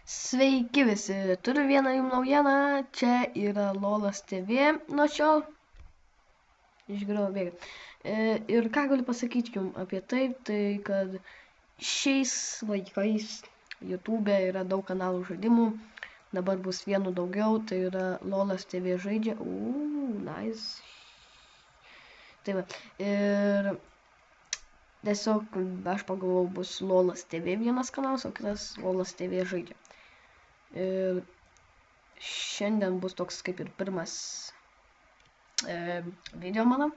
Sveiki visi, turiu vieną jums naujieną, čia yra Lolas TV nuo šiol. Išgirdau bėgą. Ir ką galiu pasakyti jums apie tai kad šiais laikais YouTube yra daug kanalų žaidimų, dabar bus vienu daugiau, tai yra Lolas TV žaidžia. Nice. Tai va, ir tiesiog aš pagalvojau, bus Lolas TV vienas kanalas, o kitas Lolas TV žaidžia. Ir šiandien bus toks kaip ir pirmas video mano.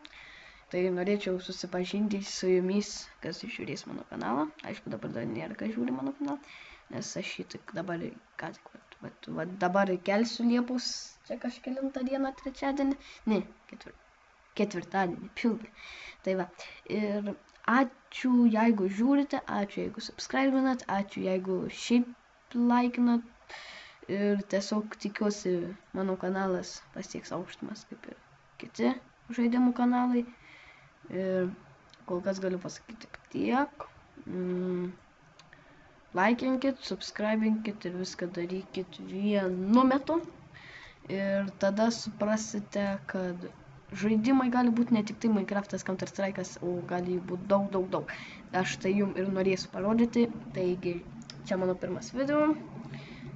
Tai norėčiau susipažinti su jumis, kas žiūrės mano kanalą. Aišku, dabar dar nėra, kas žiūri mano kanalą, nes aš jį tik dabar, dabar kelsiu Liepos, čia kažkelintą dieną, trečiadienį, ne, ketvirtadienį, pilnai. Tai va, ir ačiū, jeigu žiūrite, ačiū, jeigu subscribinat, ačiū, jeigu šiaip laikinat. Ir tiesiog tikiuosi, mano kanalas pasieks aukštumas kaip ir kiti žaidimų kanalai. Ir kol kas galiu pasakyti tiek. Laikinkit, subscribinkit ir viską darykit vienu metu. Ir tada suprasite, kad žaidimai gali būti ne tik tai Minecraftas, Counter Strike'as, o gali būti daug. Aš tai jums ir norėsiu parodyti. Taigi, čia mano pirmas video.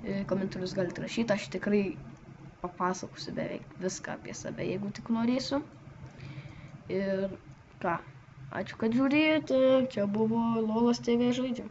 Komentarus galite rašyti, aš tikrai papasakosiu beveik viską apie save, jeigu tik norėsiu. Ir ką, ačiū, kad žiūrėjote, čia buvo Lolas TV žaidžia.